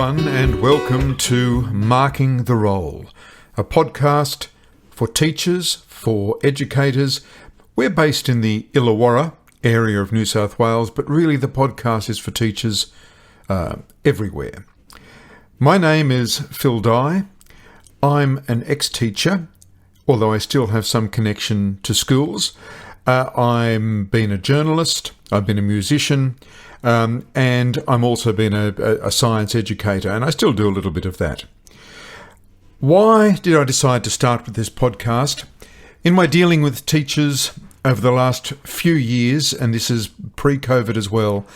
everyone, and welcome to Marking the Role, a podcast for teachers, for educators. We're based in the Illawarra area of New South Wales, but really the podcast is for teachers everywhere. My name is Phil Dye. I'm an ex-teacher, although I still have some connection to schools. I've been a journalist, I've been a musician, and I'm also been a science educator, and I still do a little bit of that. Why did I decide to start with this podcast? In my dealing with teachers over the last few years, and this is pre-COVID as well,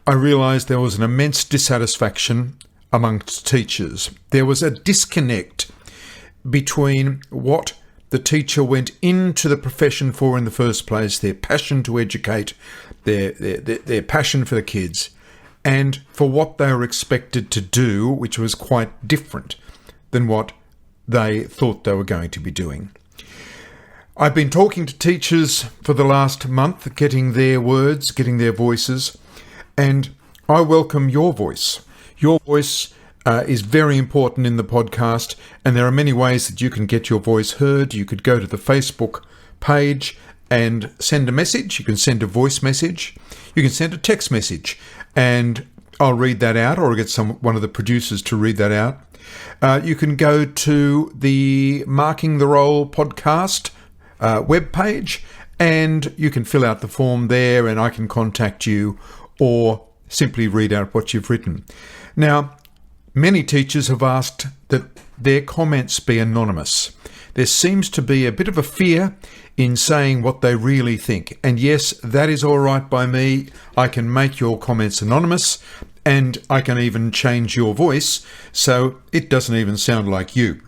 I realised there was an immense dissatisfaction amongst teachers. There was a disconnect between what the teacher went into the profession for in the first place, their passion to educate, their passion for the kids, and for what they were expected to do, which was quite different than what they thought they were going to be doing. I've been talking to teachers for the last month, getting their words, getting their voices, and I welcome your voice. Your voice is very important in the podcast, and there are many ways that you can get your voice heard. You could go to the Facebook page and send a message. You can send a voice message. You can send a text message, and I'll read that out, or get one of the producers to read that out. You can go to the Marking the Role podcast webpage, and you can fill out the form there, and I can contact you or simply read out what you've written. Now, many teachers have asked that their comments be anonymous. There seems to be a bit of a fear in saying what they really think. And yes, that is all right by me. I can make your comments anonymous, and I can even change your voice so it doesn't even sound like you.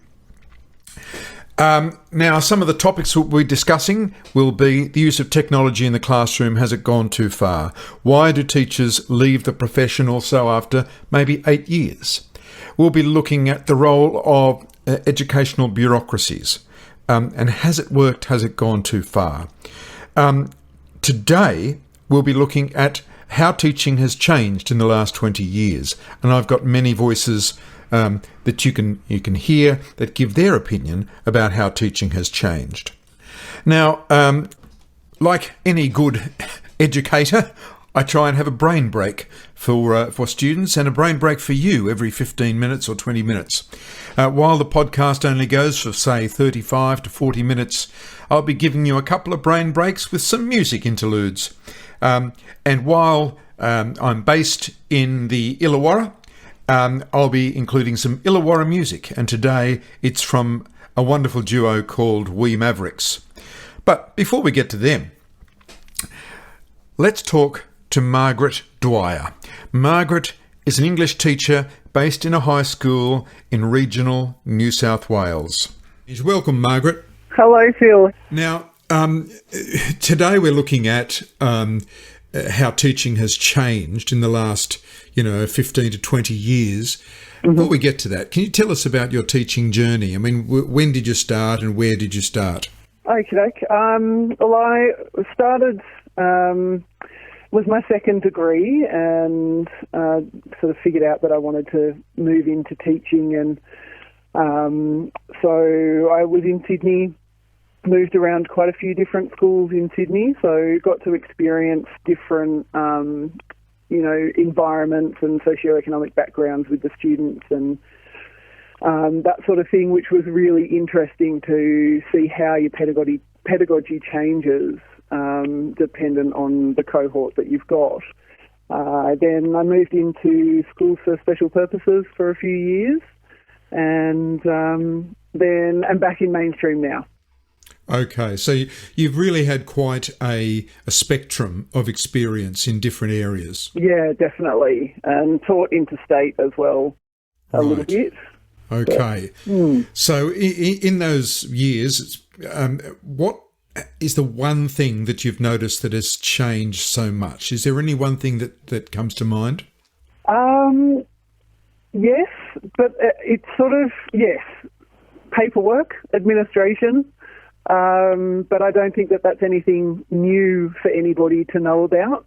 Now, some of the topics we'll be discussing will be the use of technology in the classroom. Has it gone too far? Why do teachers leave the profession also after maybe 8 years? We'll be looking at the role of educational bureaucracies. And has it worked? Has it gone too far? Today, we'll be looking at how teaching has changed in the last 20 years. And I've got many voices that you can hear that give their opinion about how teaching has changed. Now, like any good educator, I try and have a brain break for students and a brain break for you every 15 minutes or 20 minutes. While the podcast only goes for, say, 35 to 40 minutes, I'll be giving you a couple of brain breaks with some music interludes. And while I'm based in the Illawarra, I'll be including some Illawarra music, and today it's from a wonderful duo called Mavericks. But before we get to them, let's talk to Margaret Dwyer. Margaret is an English teacher based in a high school in regional New South Wales. Welcome, Margaret. Hello, Phil. Now, today we're looking at how teaching has changed in the last, 15 to 20 years. Mm-hmm. Before we get to that, can you tell us about your teaching journey? I mean, when did you start and where did you start? Okay. Well, I started, was my second degree, and sort of figured out that I wanted to move into teaching. And so I was in Sydney, moved around quite a few different schools in Sydney, so got to experience different, environments and socioeconomic backgrounds with the students and that sort of thing, which was really interesting to see how your pedagogy changes dependent on the cohort that you've got. Then I moved into schools for special purposes for a few years, and then I'm back in mainstream now. Okay, so you've really had quite a spectrum of experience in different areas. Yeah, definitely, and taught interstate as well a little bit. Okay, so in those years, what is the one thing that you've noticed that has changed so much? Is there any one thing that comes to mind? Yes, but it's sort of, paperwork, administration. But I don't think that that's anything new for anybody to know about.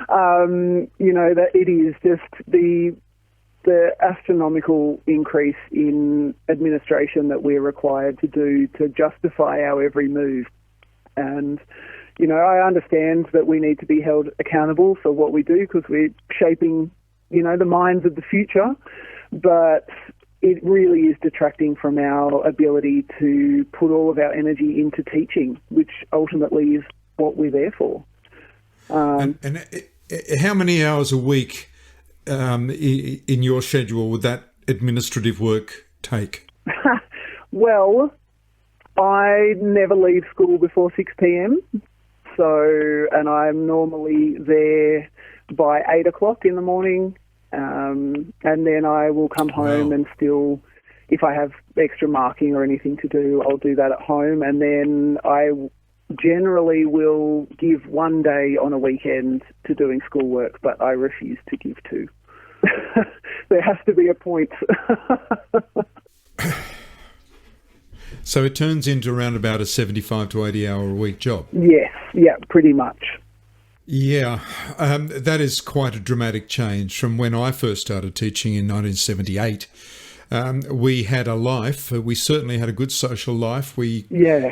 That it is just the the astronomical increase in administration that we're required to do to justify our every move. And, you know, I understand that we need to be held accountable for what we do because we're shaping, you know, the minds of the future, but it really is detracting from our ability to put all of our energy into teaching, which ultimately is what we're there for. And how many hours a week in your schedule would that administrative work take? Well, I never leave school before 6 p.m. And I'm normally there by 8 o'clock in the morning. And then I will come home and still, if I have extra marking or anything to do, I'll do that at home. And then I generally will give one day on a weekend to doing schoolwork, but I refuse to give two. There has to be a point. So it turns into around about a 75 to 80 hour a week job? Yes, yeah, pretty much. Yeah, that is quite a dramatic change from when I first started teaching in 1978. We had a life. We certainly had a good social life. We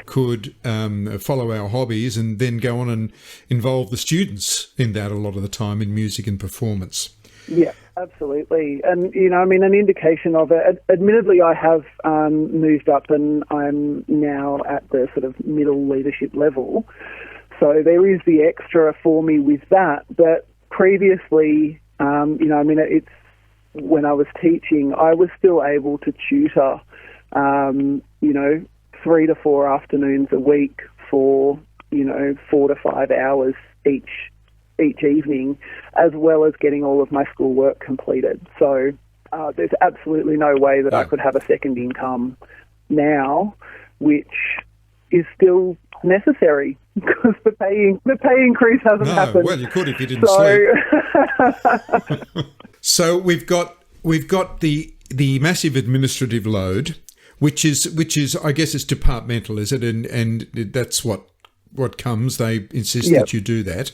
could follow our hobbies and then go on and involve the students in that a lot of the time in music and performance. Yeah, absolutely. And, you know, I mean, an indication of it, admittedly, I have moved up and I'm now at the sort of middle leadership level. So there is the extra for me with that. But previously, you know, I mean, it's when I was teaching, I was still able to tutor, you know, 3 to 4 afternoons a week for, you know, 4 to 5 hours each evening, as well as getting all of my schoolwork completed. So there's absolutely no way that I could have a second income now, which is still necessary because the pay increase hasn't happened. Well, you could if you didn't sleep. So we've got the massive administrative load, which is I guess it's departmental, is it? And that's what comes. They insist that you do that.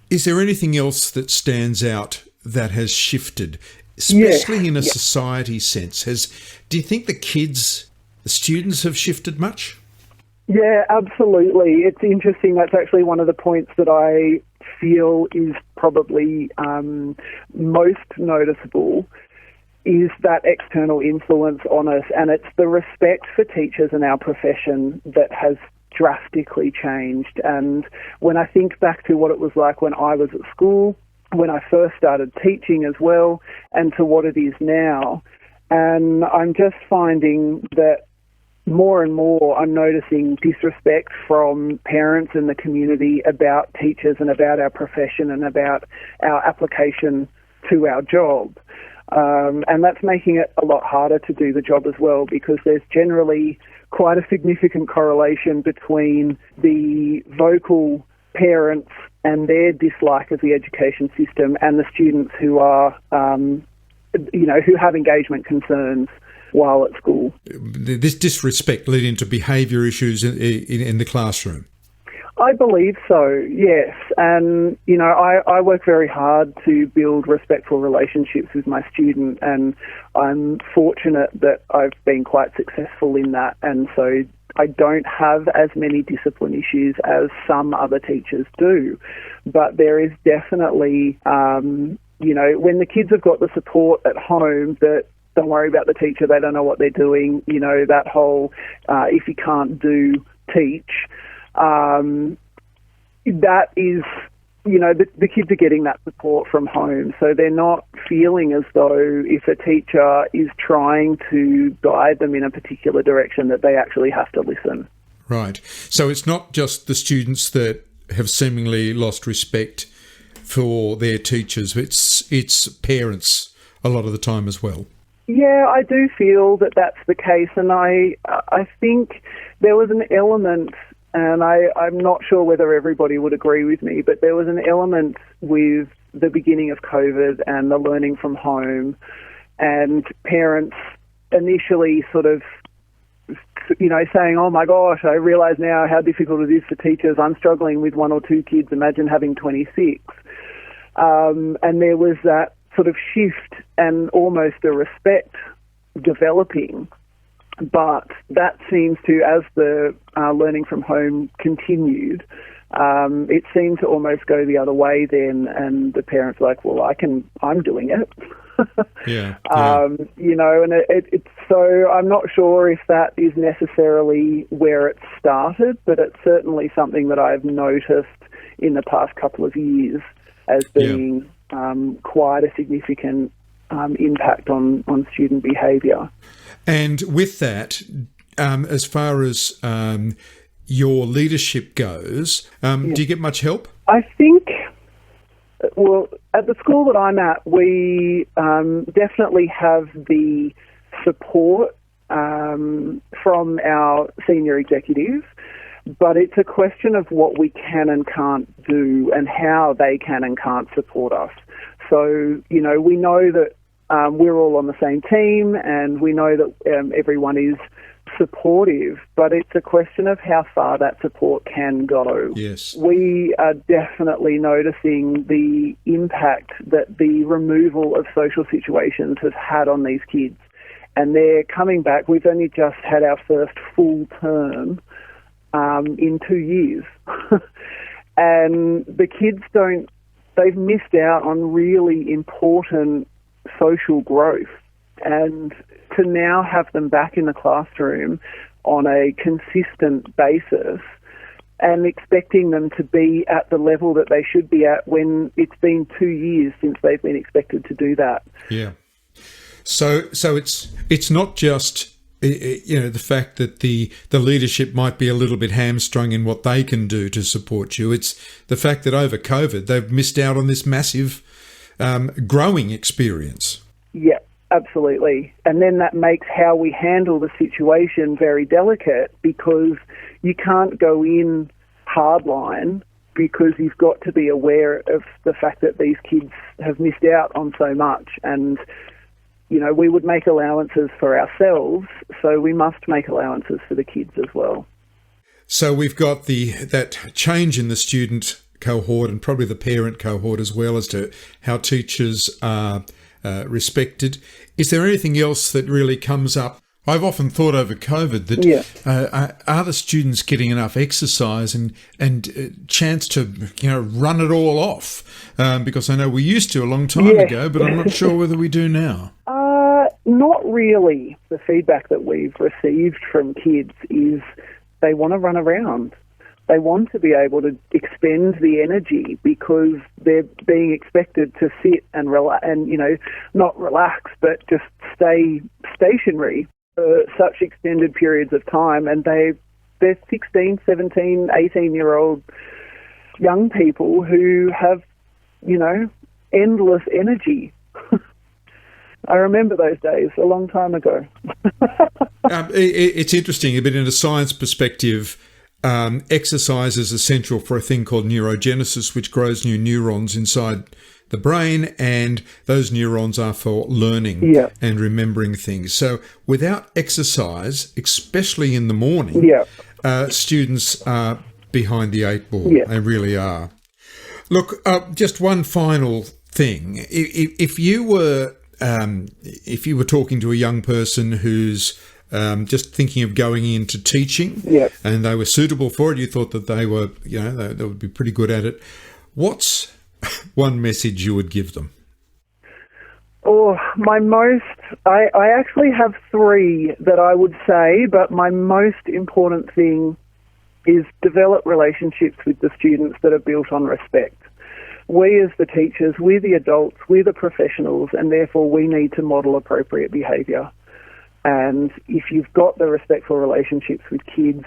Is there anything else that stands out that has shifted, especially in a society sense? Do you think the students have shifted much? Yeah, absolutely. It's interesting. That's actually one of the points that I feel is probably most noticeable is that external influence on us, and it's the respect for teachers and our profession that has drastically changed. And when I think back to what it was like when I was at school, when I first started teaching as well, and to what it is now, and I'm just finding that more and more I'm noticing disrespect from parents in the community about teachers and about our profession and about our application to our job. And that's making it a lot harder to do the job as well, because there's generally quite a significant correlation between the vocal parents and their dislike of the education system and the students who are, who have engagement concerns while at school. This disrespect leading to behaviour issues in the classroom? I believe so, yes. And, you know, I work very hard to build respectful relationships with my student, and I'm fortunate that I've been quite successful in that. And so I don't have as many discipline issues as some other teachers do. But there is definitely, when the kids have got the support at home that don't worry about the teacher, they don't know what they're doing, you know, that whole if you can't do, teach. That is, you know, the kids are getting that support from home, so they're not feeling as though if a teacher is trying to guide them in a particular direction that they actually have to listen. Right. So it's not just the students that have seemingly lost respect for their teachers, it's parents a lot of the time as well. Yeah, I do feel that that's the case, and I think there was an element, and I'm not sure whether everybody would agree with me, but there was an element with the beginning of COVID and the learning from home, and parents initially sort of, you know, saying, oh my gosh, I realise now how difficult it is for teachers. I'm struggling with 1 or 2 kids. Imagine having 26. And there was that sort of shift and almost a respect developing. But that seems to, as the learning from home continued, it seemed to almost go the other way then, and the parents were like, well, I'm doing it. Yeah. You know, and it's so I'm not sure if that is necessarily where it started, but it's certainly something that I've noticed in the past couple of years as being quite a significant impact on student behaviour. And with that, as far as your leadership goes, do you get much help? I think, well, at the school that I'm at, we definitely have the support from our senior executives, but it's a question of what we can and can't do and how they can and can't support us. So, you know, we know that we're all on the same team, and we know that everyone is supportive, but it's a question of how far that support can go. Yes. We are definitely noticing the impact that the removal of social situations has had on these kids, and they're coming back. We've only just had our first full term in 2 years, and the kids they've missed out on really important social growth, and to now have them back in the classroom on a consistent basis and expecting them to be at the level that they should be at when it's been 2 years since they've been expected to do that. Yeah. So it's not just, you know, the fact that the leadership might be a little bit hamstrung in what they can do to support you. It's the fact that over COVID they've missed out on this massive growing experience. Yeah, absolutely. And then that makes how we handle the situation very delicate, because you can't go in hardline, because you've got to be aware of the fact that these kids have missed out on so much. And, you know, we would make allowances for ourselves, so we must make allowances for the kids as well. So we've got that change in the student cohort and probably the parent cohort as well, as to how teachers are respected. Is there anything else that really comes up? I've often thought over COVID that are the students getting enough exercise and chance to, you know, run it all off? Because I know we used to a long time ago, but I'm not sure whether we do now. Not really. The feedback that we've received from kids is they want to run around. They want to be able to expend the energy, because they're being expected to sit and relax, and, you know, not relax, but just stay stationary for such extended periods of time. And they're 16, 17, 18-year-old young people who have, you know, endless energy. I remember those days a long time ago. It's interesting, but in a science perspective, exercise is essential for a thing called neurogenesis, which grows new neurons inside the brain, and those neurons are for learning and remembering things. So without exercise, especially in the morning, students are behind the eight ball. They really are. Look, just one final thing. If you were talking to a young person who's just thinking of going into teaching, and they were suitable for it, you thought that they were, you know, they would be pretty good at it, what's one message you would give them? Oh, I actually have three that I would say, but my most important thing is develop relationships with the students that are built on respect. We as the teachers, we're the adults, we're the professionals, and therefore we need to model appropriate behaviour. And if you've got the respectful relationships with kids,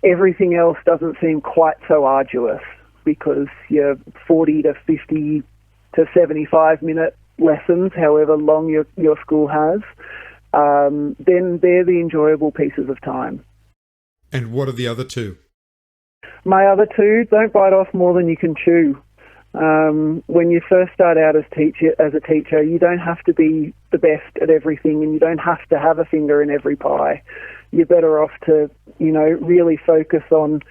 everything else doesn't seem quite so arduous, because your 40 to 50 to 75-minute lessons, however long your school has, then they're the enjoyable pieces of time. And what are the other two? My other two, don't bite off more than you can chew. When you first start out as a teacher, you don't have to be the best at everything, and you don't have to have a finger in every pie. You're better off to, you know, really focus on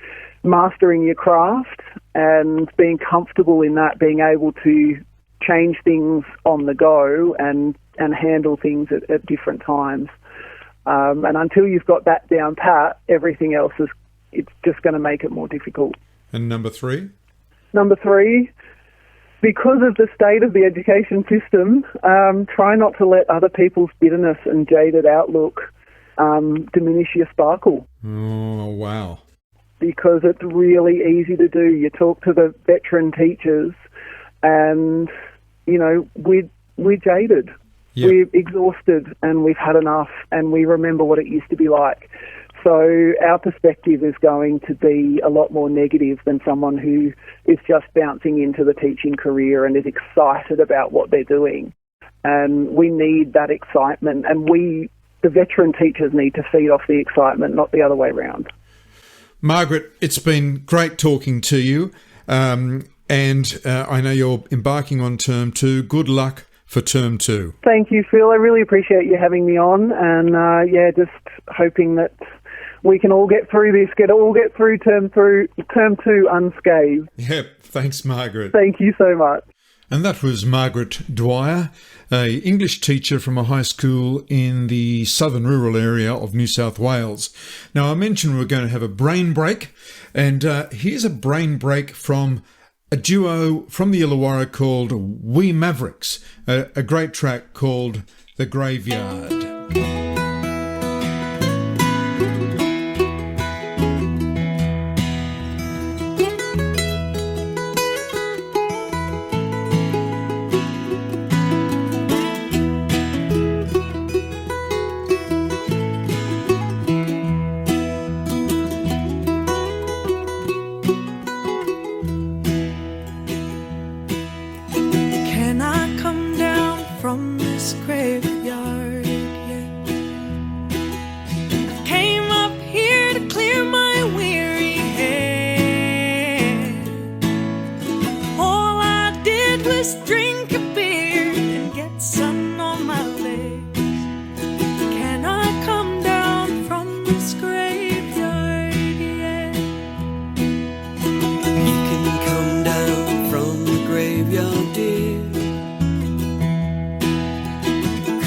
mastering your craft and being comfortable in that, being able to change things on the go and handle things at different times. And until you've got that down pat, everything else it's just going to make it more difficult. And number 3? Number 3, because of the state of the education system, try not to let other people's bitterness and jaded outlook diminish your sparkle. Oh, wow. Because it's really easy to do. You talk to the veteran teachers and, you know, we're jaded. Yep. We're exhausted and we've had enough and we remember what it used to be like. So our perspective is going to be a lot more negative than someone who is just bouncing into the teaching career and is excited about what they're doing. And we need that excitement, and the veteran teachers, need to feed off the excitement, not the other way around. Margaret, it's been great talking to you, and I know you're embarking on term 2. Good luck for term 2. Thank you, Phil. I really appreciate you having me on, and just hoping that we can all get through this, get through term 2 unscathed. Yep. Thanks, Margaret. Thank you so much. And that was Margaret Dwyer, an English teacher from a high school in the southern rural area of New South Wales. Now, I mentioned we're going to have a brain break, and here's a brain break from a duo from the Illawarra called We Mavericks, a great track called The Graveyard.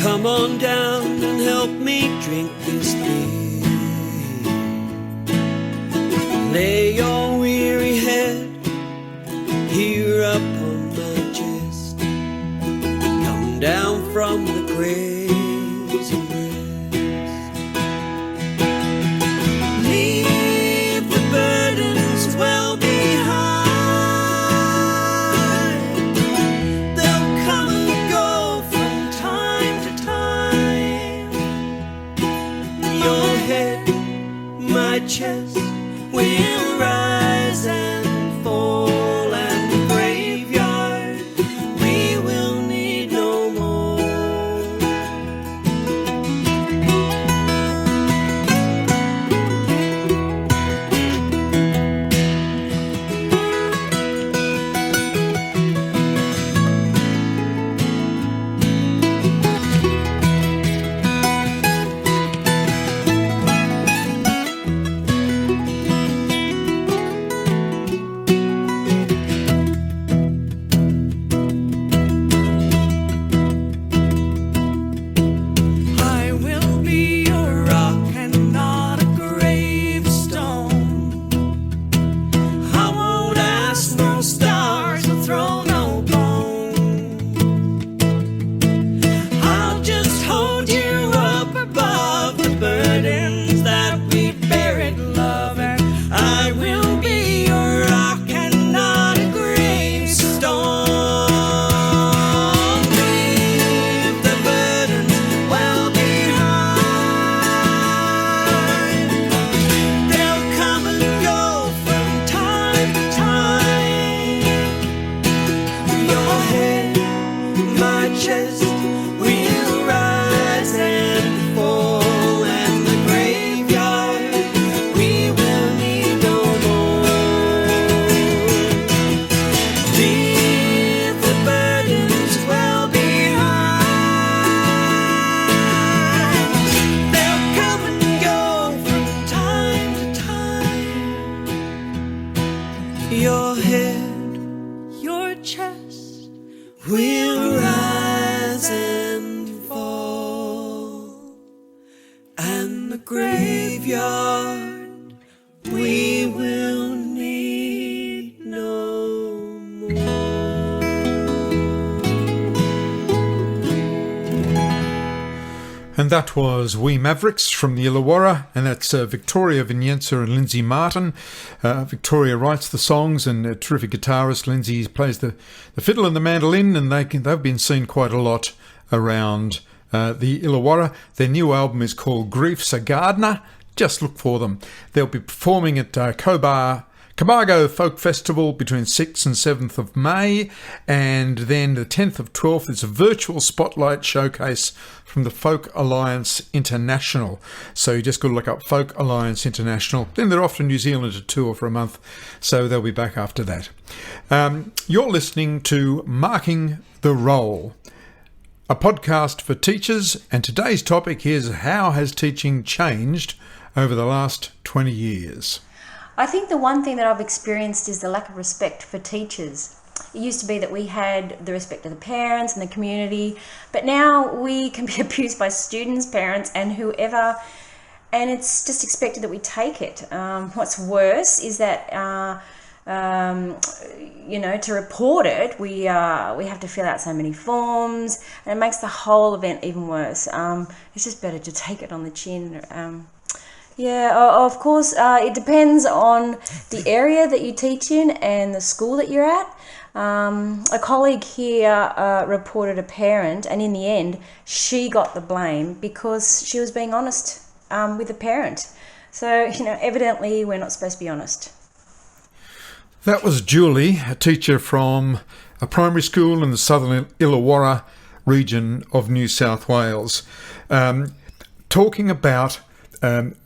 Come on down and help me drink this beer. Lay your weary head here upon my chest. Come down from the graves and rest. Leave the burdens well behind. They'll come and go from time to time. Your head, my chest, will rise and fall, and the graveyard we will need no more. a graveyard. We will need no more. And that was We Mavericks from the Illawarra, and that's Victoria Vincenza and Lindsay Martin. Victoria writes the songs, and a terrific guitarist. Lindsay plays the fiddle and the mandolin, and they've been seen quite a lot around the Illawarra. Their new album is called Grief's a Gardener. Just look for them. They'll be performing at Camargo Folk Festival between 6th and 7th of May, and then the 10th of 12th is a virtual spotlight showcase from the Folk Alliance International. So you just got to look up Folk Alliance International. Then they're off to New Zealand to tour for a month, so they'll be back after that. You're listening to Marking the Role, a podcast for teachers, and today's topic is how has teaching changed over the last 20 years? I think the one thing that I've experienced is the lack of respect for teachers. It used to be that we had the respect of the parents and the community, but now we can be abused by students, parents, and whoever, and it's just expected that we take it. What's worse is that, to report it, we have to fill out so many forms, and it makes the whole event even worse. It's just better to take it on the chin. Yeah, of course, it depends on the area that you teach in and the school that you're at. A colleague here reported a parent, and in the end, she got the blame because she was being honest with the parent. So, evidently we're not supposed to be honest. That was Julie, a teacher from a primary school in the southern Illawarra region of New South Wales, talking about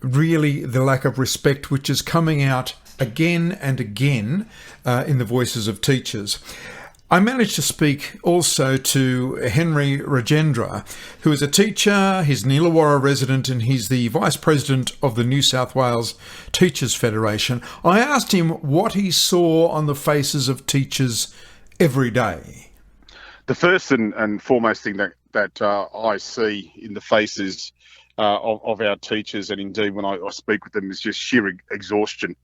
really the lack of respect which is coming out again and again in the voices of teachers. I managed to speak also to Henry Rajendra, who is a teacher. He's an Illawarra resident and he's the Vice President of the New South Wales Teachers Federation. I asked him what he saw on the faces of teachers every day. The first and foremost thing that I see in the faces of our teachers, and indeed when I speak with them, is just sheer exhaustion.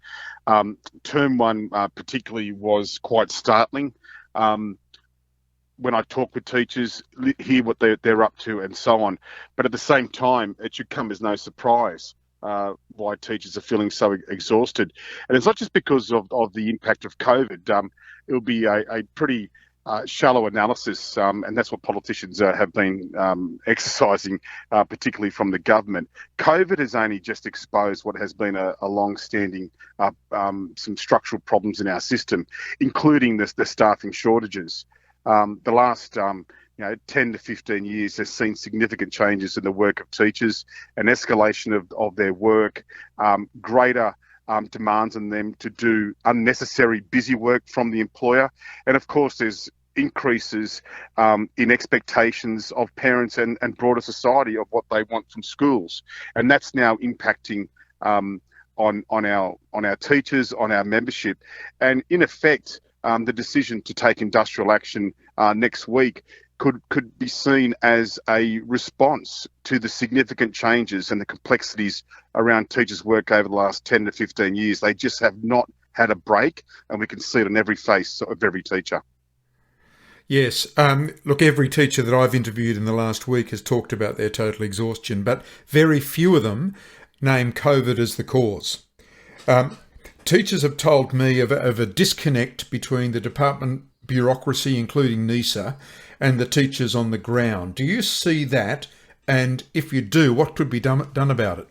Term one particularly was quite startling. When I talk with teachers, hear what they're up to and so on. But at the same time, it should come as no surprise why teachers are feeling so exhausted. And it's not just because of the impact of COVID. It'll be a pretty shallow analysis, and that's what politicians have been exercising, particularly from the government. COVID has only just exposed what has been a long-standing, some structural problems in our system, including the staffing shortages. The last 10 to 15 years has seen significant changes in the work of teachers, an escalation of their work, greater demands on them to do unnecessary busy work from the employer. And of course, there's increases in expectations of parents and broader society of what they want from schools. And that's now impacting on our teachers, on our membership. And in effect, the decision to take industrial action next week could be seen as a response to the significant changes and the complexities around teachers' work over the last 10 to 15 years. They just have not had a break, and we can see it on every face of every teacher. Yes. Look, every teacher that I've interviewed in the last week has talked about their total exhaustion, but very few of them name COVID as the cause. Teachers have told me of a disconnect between the department bureaucracy, including NISA, and the teachers on the ground. Do you see that? And if you do, what could be done about it?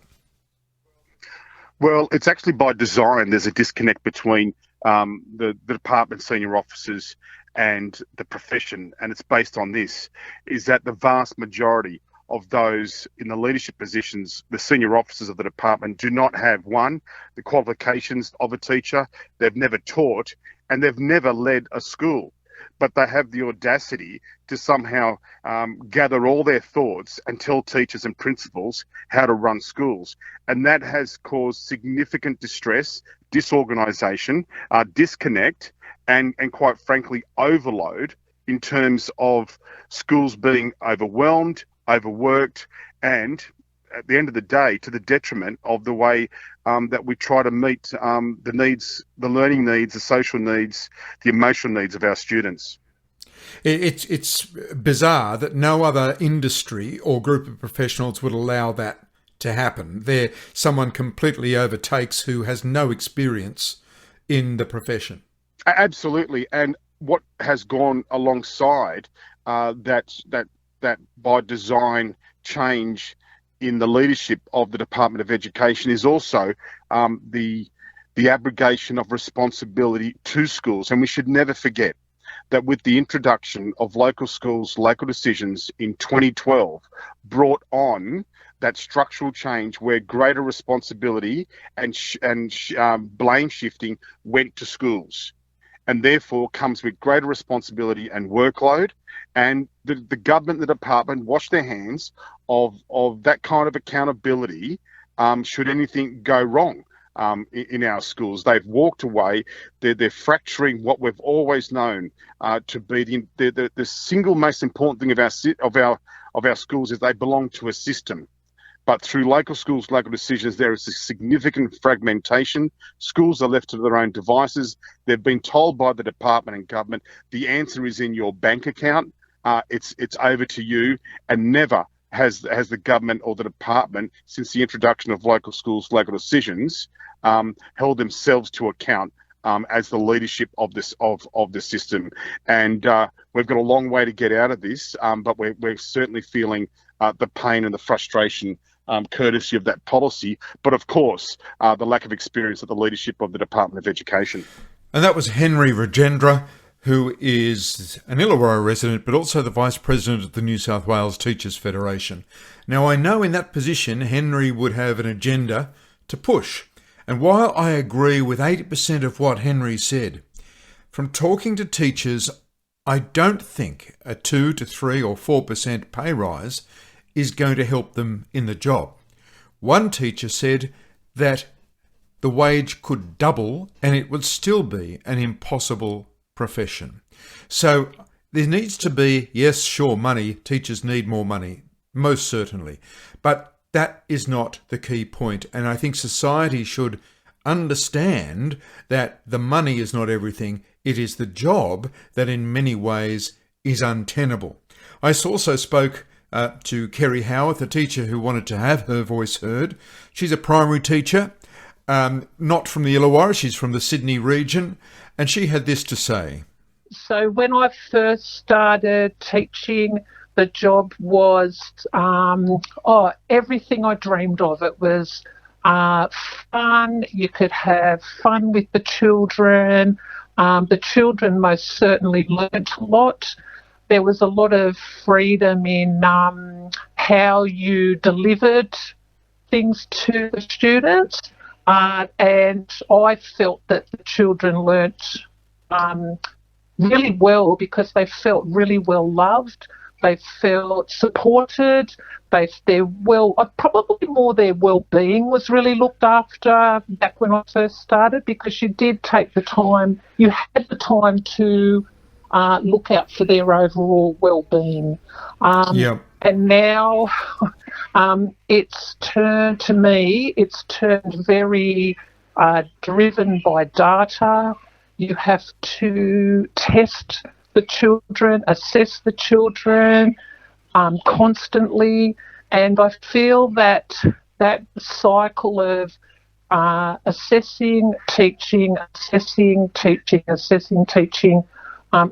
Well, it's actually by design. There's a disconnect between the department senior officers and the profession, and it's based on this, is that the vast majority of those in the leadership positions, the senior officers of the department, do not have, one, the qualifications of a teacher, they've never taught, and they've never led a school. But they have the audacity to somehow gather all their thoughts and tell teachers and principals how to run schools. And that has caused significant distress, disorganisation, disconnect, and quite frankly, overload in terms of schools being overwhelmed, overworked, and at the end of the day, to the detriment of the way that we try to meet the needs, the learning needs, the social needs, the emotional needs of our students. It's bizarre that no other industry or group of professionals would allow that to happen. There, someone completely overtakes who has no experience in the profession. Absolutely, and what has gone alongside that by design change in the leadership of the Department of Education is also the abrogation of responsibility to schools, and we should never forget that with the introduction of local schools, local decisions in 2012, brought on that structural change where greater responsibility and blame shifting went to schools, and therefore comes with greater responsibility and workload. And the government, the department, wash their hands of that kind of accountability should anything go wrong in our schools. They've walked away. They're fracturing what we've always known to be the single most important thing of our schools is they belong to a system. But through local schools, local decisions, there is a significant fragmentation. Schools are left to their own devices. They've been told by the department and government, the answer is in your bank account. It's over to you, and never has the government or the department, since the introduction of local schools, local decisions, held themselves to account as the leadership of the system. And we've got a long way to get out of this, but we're certainly feeling the pain and the frustration courtesy of that policy, but of course the lack of experience at the leadership of the Department of Education. And that was Henry Rajendra, who is an Illawarra resident, but also the Vice President of the New South Wales Teachers Federation. Now, I know in that position, Henry would have an agenda to push. And while I agree with 80% of what Henry said, from talking to teachers, I don't think a 2 to 3 or 4% pay rise is going to help them in the job. One teacher said that the wage could double and it would still be an impossible profession. So there needs to be, yes, sure, money. Teachers need more money, most certainly. But that is not the key point. And I think society should understand that the money is not everything. It is the job that in many ways is untenable. I also spoke to Kerry Howard, the teacher who wanted to have her voice heard. She's a primary teacher, not from the Illawarra, she's from the Sydney region, and she had this to say. So when I first started teaching, the job was everything I dreamed of. It was fun. You could have fun with the children. The children most certainly learnt a lot. There was a lot of freedom in how you delivered things to the students, and I felt that the children learnt really well because they felt really well loved. They felt supported. Probably more their well-being was really looked after back when I first started, because you did take the time. You had the time to look out for their overall well-being. And now it's turned very driven by data. You have to test the children, assess the children constantly. And I feel that cycle of assessing, teaching,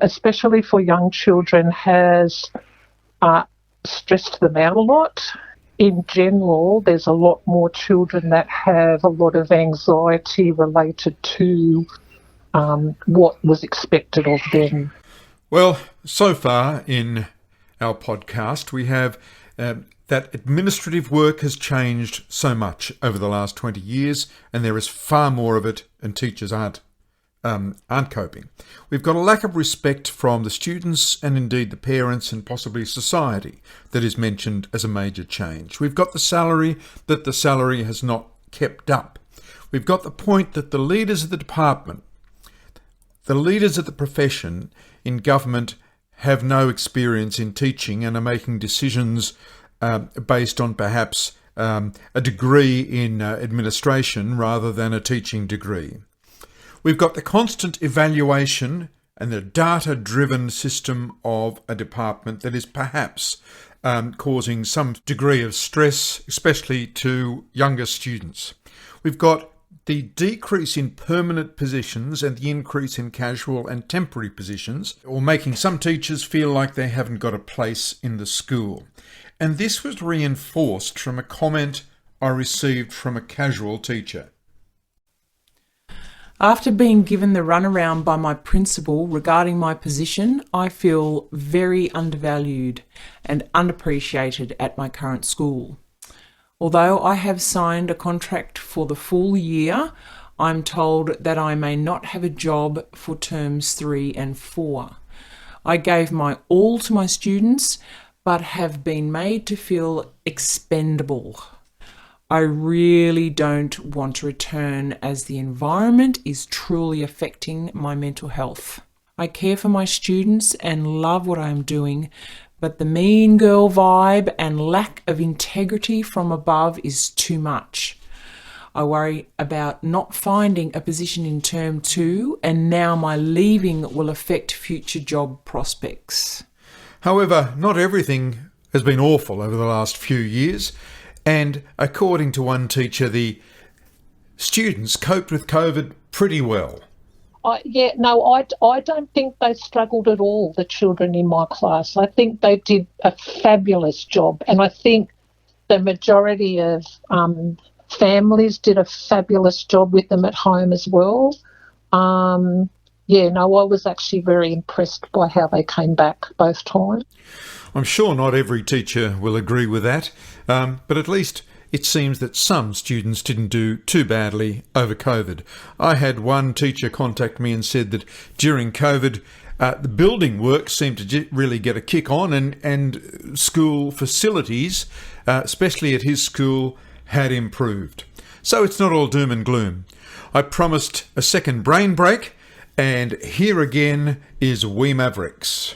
especially for young children, has stressed them out a lot. In general, there's a lot more children that have a lot of anxiety related to what was expected of them. Well, so far in our podcast, we have that administrative work has changed so much over the last 20 years, and there is far more of it, and teachers aren't coping. We've got a lack of respect from the students and indeed the parents and possibly society that is mentioned as a major change. We've got the salary has not kept up. We've got the point that the leaders of the department, the leaders of the profession in government, have no experience in teaching and are making decisions based on perhaps a degree in administration rather than a teaching degree. We've got the constant evaluation and the data-driven system of a department that is perhaps causing some degree of stress, especially to younger students. We've got the decrease in permanent positions and the increase in casual and temporary positions, or making some teachers feel like they haven't got a place in the school. And this was reinforced from a comment I received from a casual teacher. After being given the runaround by my principal regarding my position, I feel very undervalued and unappreciated at my current school. Although I have signed a contract for the full year, I'm told that I may not have a job for terms 3 and 4. I gave my all to my students, but have been made to feel expendable. I really don't want to return as the environment is truly affecting my mental health. I care for my students and love what I am doing, but the mean girl vibe and lack of integrity from above is too much. I worry about not finding a position in term 2, and now my leaving will affect future job prospects. However, not everything has been awful over the last few years. And according to one teacher, the students coped with COVID pretty well. I don't think they struggled at all, the children in my class. I think they did a fabulous job. And I think the majority of families did a fabulous job with them at home as well. I was actually very impressed by how they came back both times. I'm sure not every teacher will agree with that, but at least it seems that some students didn't do too badly over COVID. I had one teacher contact me and said that during COVID, the building work seemed to really get a kick on, and school facilities, especially at his school, had improved. So it's not all doom and gloom. I promised a second brain break, and here again is We Mavericks.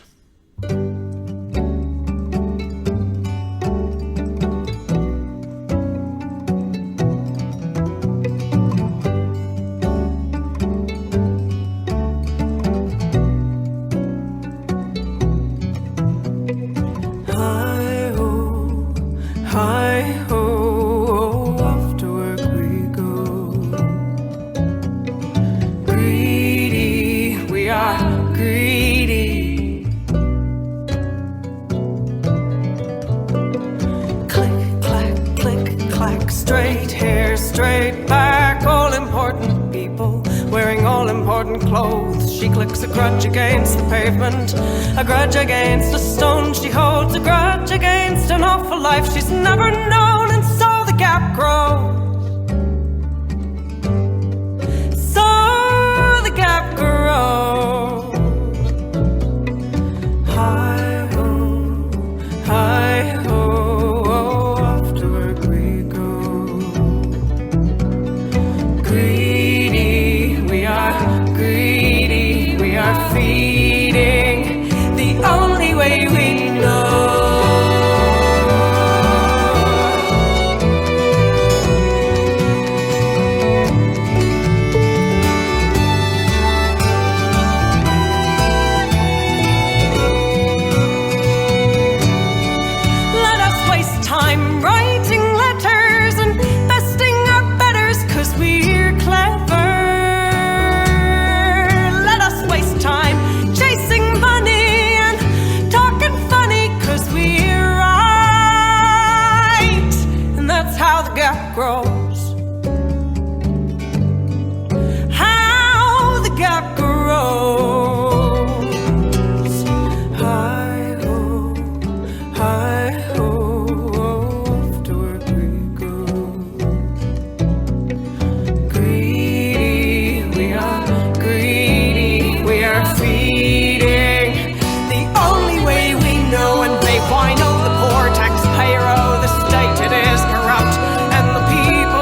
Straight hair, straight back, all important people wearing all important clothes. She clicks a grudge against the pavement, a grudge against a stone. She holds a grudge against an awful life she's never known, and so the gap grows. So the gap grows. Hi-ho, hi-ho. Feeding the only way we know. Let us waste time writing letters and besting our betters 'cause we're clever. Grows. How the gap grows. Hi-ho, hi-ho, off to work we go. Greedy, we are feeding the only way we know, and they whine, oh, the poor taxpayer, oh, the state, it is corrupt. And the people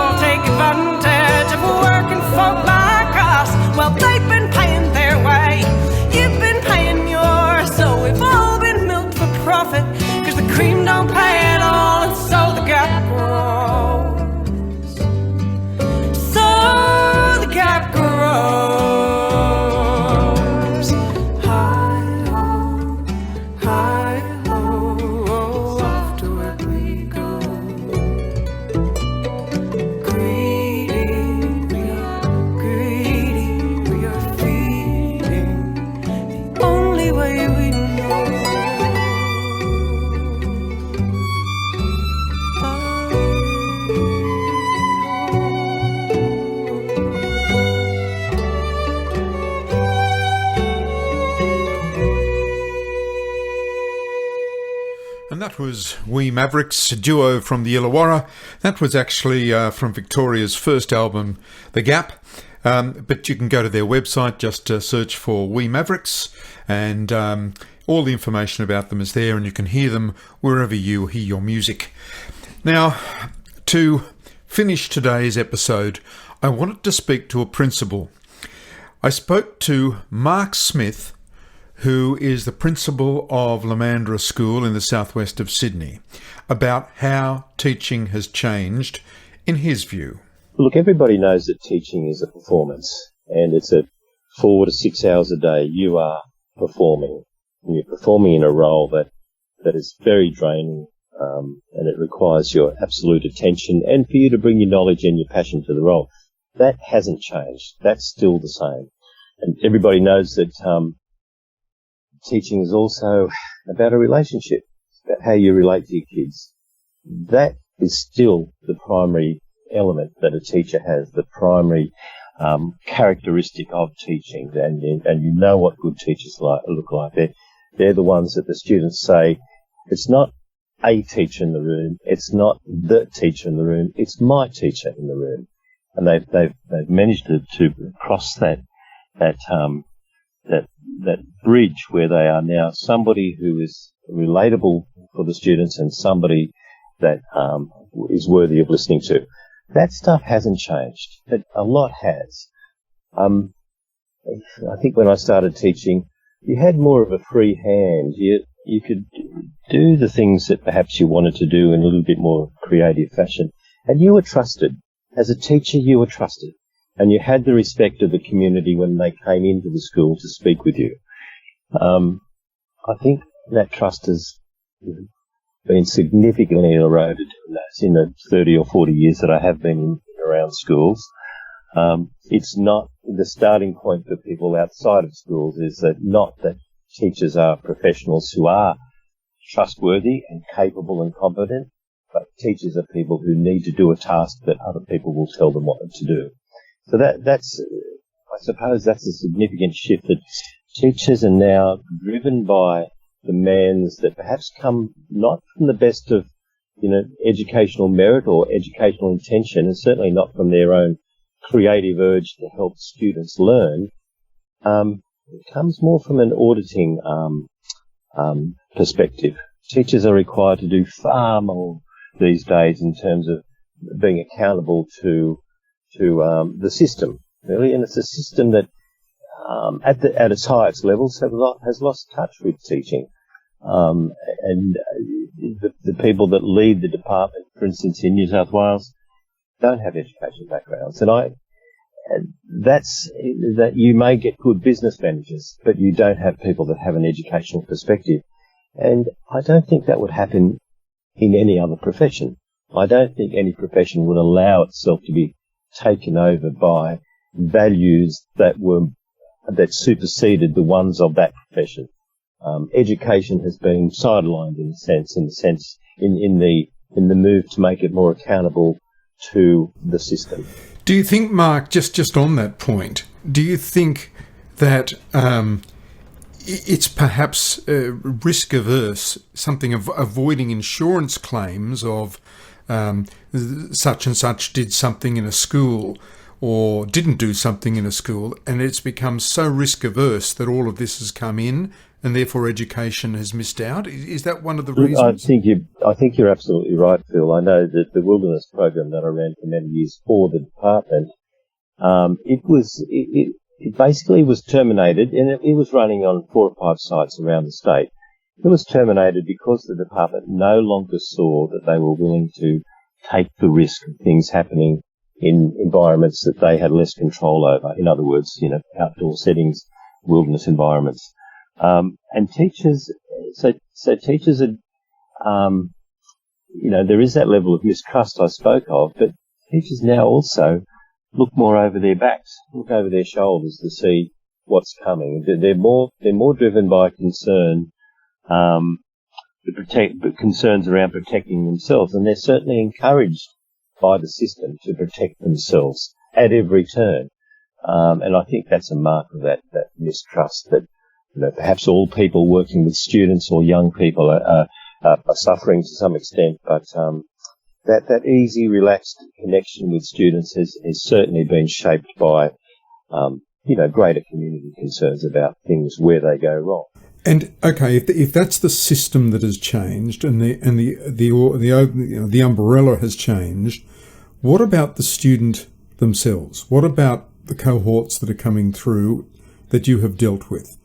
was We Mavericks, a duo from the Illawarra. That was actually from Victoria's first album, The Gap. But you can go to their website, just search for We Mavericks, and all the information about them is there, and you can hear them wherever you hear your music. Now, to finish today's episode, I wanted to speak to a principal. I spoke to Mark Smith, who is the principal of Lomandra School in the southwest of Sydney, about how teaching has changed in his view. Look, everybody knows that teaching is a performance, and it's a 4 to 6 hours a day you are performing. And you're performing in a role that is very draining, and it requires your absolute attention and for you to bring your knowledge and your passion to the role. That hasn't changed. That's still the same. And everybody knows that teaching is also about a relationship, about how you relate to your kids. That is still the primary element that a teacher has, the primary characteristic of teaching. And you know what good teachers look like. They're the ones that the students say, it's not a teacher in the room, it's not the teacher in the room, it's my teacher in the room. And they've managed to cross that bridge where they are now somebody who is relatable for the students and somebody that is worthy of listening to. That stuff hasn't changed, but a lot has. I think when I started teaching, you had more of a free hand. You could do the things that perhaps you wanted to do in a little bit more creative fashion, and you were trusted. As a teacher, you were trusted, and you had the respect of the community when they came into the school to speak with you. I think that trust has been significantly eroded in the 30 or 40 years that I have been around schools. It's not the starting point for people outside of schools is that not that teachers are professionals who are trustworthy and capable and competent, but teachers are people who need to do a task that other people will tell them what to do. So that's, I suppose that's a significant shift, that teachers are now driven by demands that perhaps come not from the best of, educational merit or educational intention, and certainly not from their own creative urge to help students learn. It comes more from an auditing perspective. Teachers are required to do far more these days in terms of being accountable to the system, really, and it's a system that at its highest levels has lost touch with teaching. And the people that lead the department, for instance, in New South Wales, don't have education backgrounds. And that's that you may get good business managers, but you don't have people that have an educational perspective. And I don't think that would happen in any other profession. I don't think any profession would allow itself to be taken over by values that superseded the ones of that profession. Education has been sidelined in the move to make it more accountable to the system. Do you think, Mark, just on that point, do you think that it's perhaps risk averse, something of avoiding insurance claims of such and such did something in a school or didn't do something in a school, and it's become so risk averse that all of this has come in and therefore education has missed out? Is that one of the reasons? I think you're absolutely right, Phil. I know that the wilderness program that I ran for many years for the department, it basically was terminated, and it was running on 4 or 5 sites around the state. It was terminated because the department no longer saw that they were willing to take the risk of things happening in environments that they had less control over. In other words, outdoor settings, wilderness environments. And teachers, so teachers are, there is that level of mistrust I spoke of, but teachers now also look more over their backs, look over their shoulders to see what's coming. They're more driven by concern, concerns around protecting themselves, and they're certainly encouraged by the system to protect themselves at every turn. And I think that's a mark of that mistrust that, perhaps all people working with students or young people are are suffering to some extent, but that easy, relaxed connection with students has certainly been shaped by greater community concerns about things where they go wrong. And okay, if that's the system that has changed and the umbrella has changed, what about the student themselves? What about the cohorts that are coming through that you have dealt with?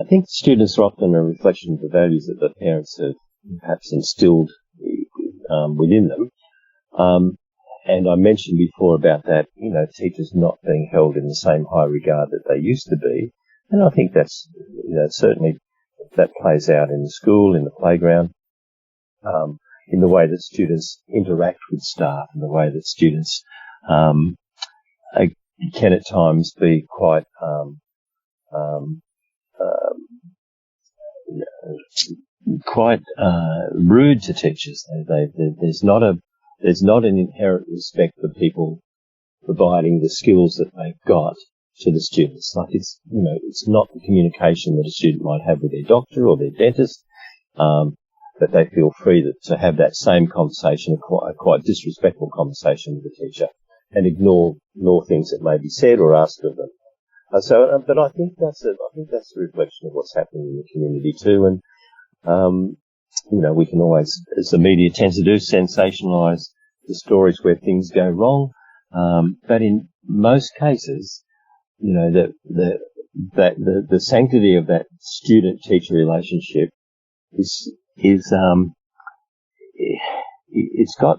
I think students are often a reflection of the values that the parents have perhaps instilled within them. And I mentioned before about that, teachers not being held in the same high regard that they used to be. And I think that's, certainly that plays out in the school, in the playground, in the way that students interact with staff, and the way that students can at times be quite rude to teachers. There's not an inherent respect for people providing the skills that they've got to the students. Like it's not the communication that a student might have with their doctor or their dentist, but they feel free to have that same conversation, a quite disrespectful conversation with the teacher, and ignore things that may be said or asked of them. But I think that's a reflection of what's happening in the community too, and we can always, as the media tends to do, sensationalise the stories where things go wrong. But in most cases, the sanctity of that student-teacher relationship it's got,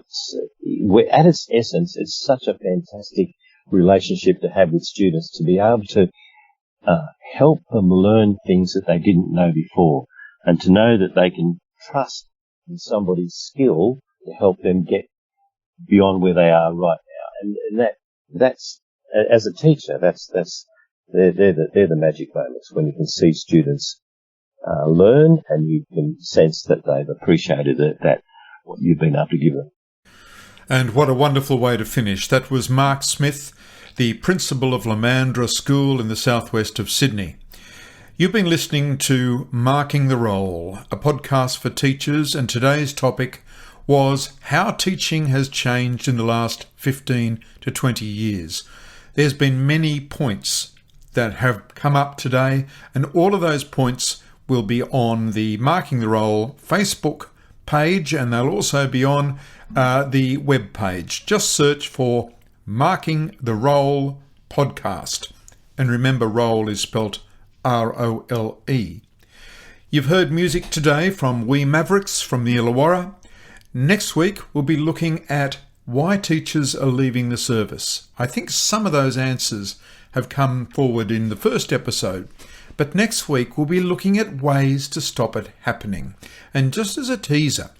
at its essence, it's such a fantastic relationship to have with students, to be able to help them learn things that they didn't know before, and to know that they can trust in somebody's skill to help them get beyond where they are right now. And that's as a teacher, they're the magic moments when you can see students learn, and you can sense that they've appreciated that what you've been able to give them. And what a wonderful way to finish. That was Mark Smith, the principal of Lomandra School in the southwest of Sydney. You've been listening to Marking the Role, a podcast for teachers, and today's topic was how teaching has changed in the last 15 to 20 years. There's been many points that have come up today, and all of those points will be on the Marking the Role Facebook page, and they'll also be on the web page. Just search for Marking the Role podcast. And remember, role is spelt R-O-L-E. You've heard music today from We Mavericks from the Illawarra. Next week, we'll be looking at why teachers are leaving the service. I think some of those answers have come forward in the first episode, but next week we'll be looking at ways to stop it happening. And just as a teaser,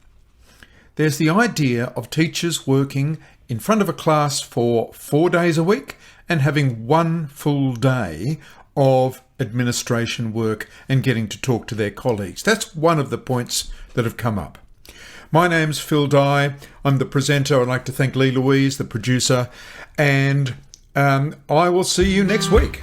there's the idea of teachers working in front of a class for 4 days a week and having one full day of administration work and getting to talk to their colleagues. That's one of the points that have come up. My name's Phil Dye. I'm the presenter. I'd like to thank Lee Louise, the producer, and I will see you next week.